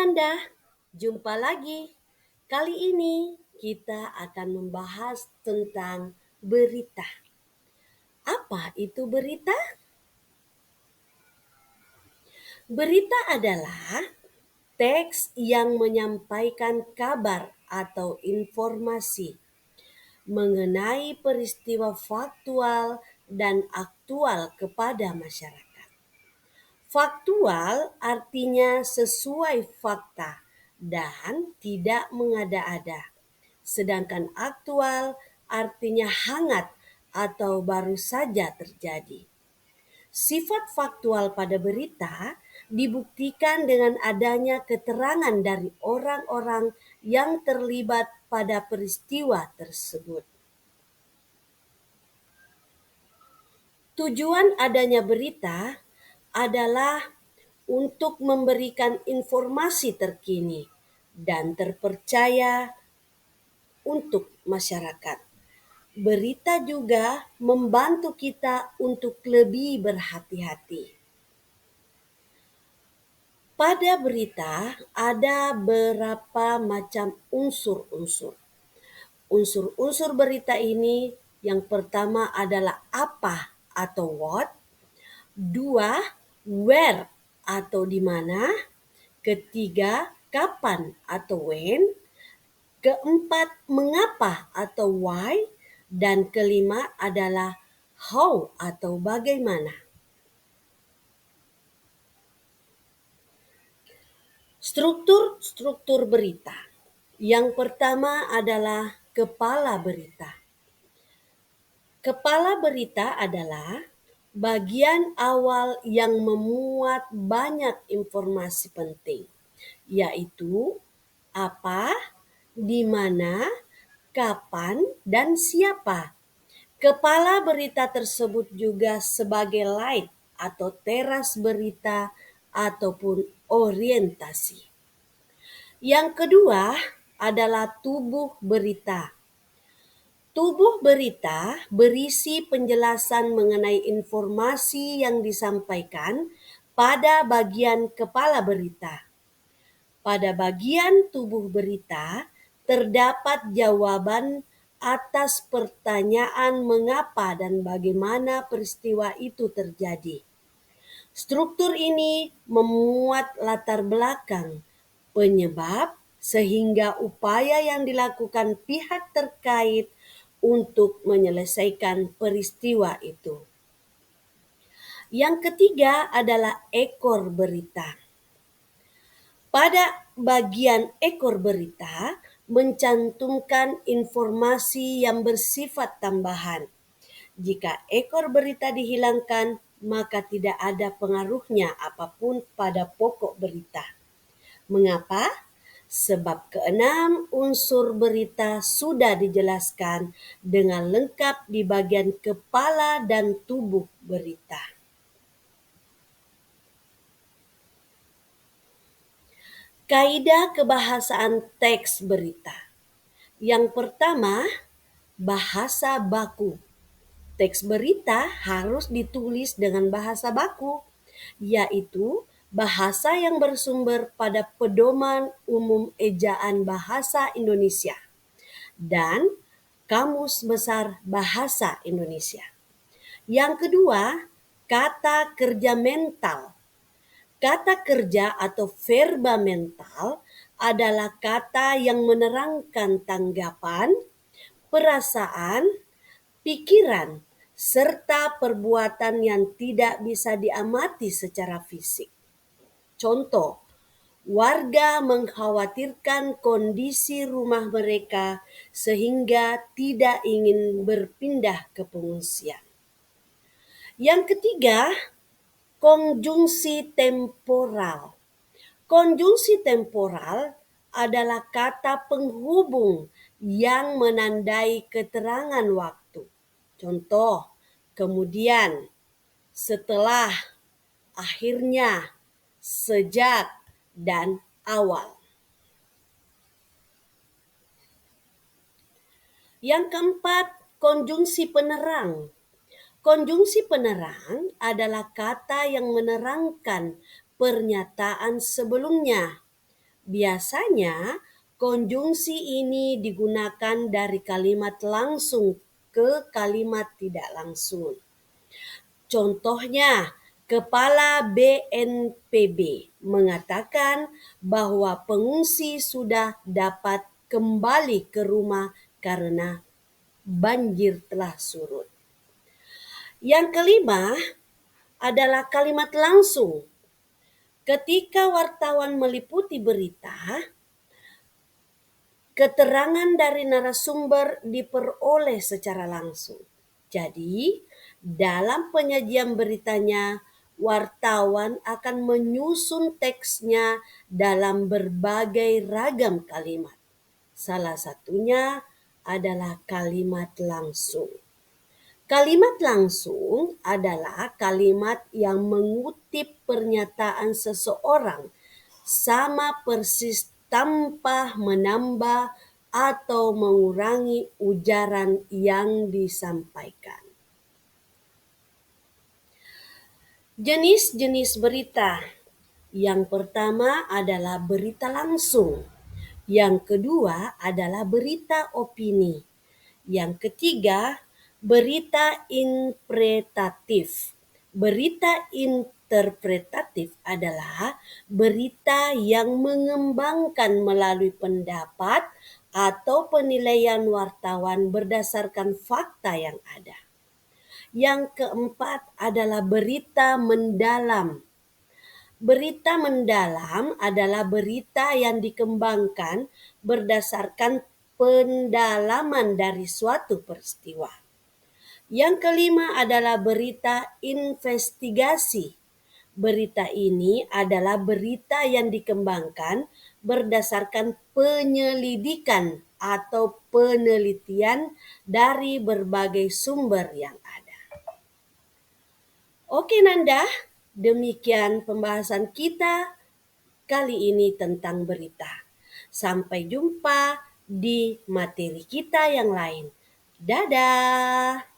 Nanda, jumpa lagi. Kali ini kita akan membahas tentang berita. Apa itu berita? Berita adalah teks yang menyampaikan kabar atau informasi mengenai peristiwa faktual dan aktual kepada masyarakat. Faktual artinya sesuai fakta dan tidak mengada-ada. Sedangkan aktual artinya hangat atau baru saja terjadi. Sifat faktual pada berita dibuktikan dengan adanya keterangan dari orang-orang yang terlibat pada peristiwa tersebut. Tujuan adanya berita adalah untuk memberikan informasi terkini dan terpercaya untuk masyarakat. Berita juga membantu kita untuk lebih berhati-hati. Pada berita ada beberapa macam unsur-unsur. Unsur-unsur berita ini yang pertama adalah apa atau what, dua where atau di mana, ketiga kapan atau when, keempat mengapa atau why, dan kelima adalah how atau bagaimana. Struktur berita. Yang pertama adalah kepala berita. Kepala berita adalah bagian awal yang memuat banyak informasi penting, yaitu apa, di mana, kapan, dan siapa. Kepala berita tersebut juga sebagai light atau teras berita ataupun orientasi. Yang kedua adalah tubuh berita. Tubuh berita berisi penjelasan mengenai informasi yang disampaikan pada bagian kepala berita. Pada bagian tubuh berita terdapat jawaban atas pertanyaan mengapa dan bagaimana peristiwa itu terjadi. Struktur ini memuat latar belakang, penyebab, sehingga upaya yang dilakukan pihak terkait untuk menyelesaikan peristiwa itu. Yang ketiga adalah ekor berita. Pada bagian ekor berita mencantumkan informasi yang bersifat tambahan. Jika ekor berita dihilangkan, maka tidak ada pengaruhnya apapun pada pokok berita. Mengapa? Sebab keenam unsur berita sudah dijelaskan dengan lengkap di bagian kepala dan tubuh berita. Kaidah kebahasaan teks berita. Yang pertama, bahasa baku. Teks berita harus ditulis dengan bahasa baku, yaitu bahasa yang bersumber pada Pedoman Umum Ejaan Bahasa Indonesia dan Kamus Besar Bahasa Indonesia. Yang kedua, kata kerja mental. Kata kerja atau verba mental adalah kata yang menerangkan tanggapan, perasaan, pikiran, serta perbuatan yang tidak bisa diamati secara fisik. Contoh, warga mengkhawatirkan kondisi rumah mereka sehingga tidak ingin berpindah ke pengungsian. Yang ketiga, konjungsi temporal. Konjungsi temporal adalah kata penghubung yang menandai keterangan waktu. Contoh, kemudian, setelah, akhirnya, sejak, dan awal. Yang keempat, konjungsi penerang. Konjungsi penerang adalah kata yang menerangkan pernyataan sebelumnya. Biasanya konjungsi ini digunakan dari kalimat langsung ke kalimat tidak langsung. Contohnya, Kepala BNPB mengatakan bahwa pengungsi sudah dapat kembali ke rumah karena banjir telah surut. Yang kelima adalah kalimat langsung. Ketika wartawan meliputi berita, keterangan dari narasumber diperoleh secara langsung. Jadi, dalam penyajian beritanya, wartawan akan menyusun teksnya dalam berbagai ragam kalimat. Salah satunya adalah kalimat langsung. Kalimat langsung adalah kalimat yang mengutip pernyataan seseorang sama persis tanpa menambah atau mengurangi ujaran yang disampaikan. Jenis-jenis berita. Yang pertama adalah berita langsung. Yang kedua adalah berita opini. Yang ketiga, berita interpretatif. Berita interpretatif adalah berita yang mengembangkan melalui pendapat atau penilaian wartawan berdasarkan fakta yang ada. Yang keempat adalah berita mendalam. Berita mendalam adalah berita yang dikembangkan berdasarkan pendalaman dari suatu peristiwa. Yang kelima adalah berita investigasi. Berita ini adalah berita yang dikembangkan berdasarkan penyelidikan atau penelitian dari berbagai sumber yang ada. Oke Nanda, demikian pembahasan kita kali ini tentang berita. Sampai jumpa di materi kita yang lain. Dadah!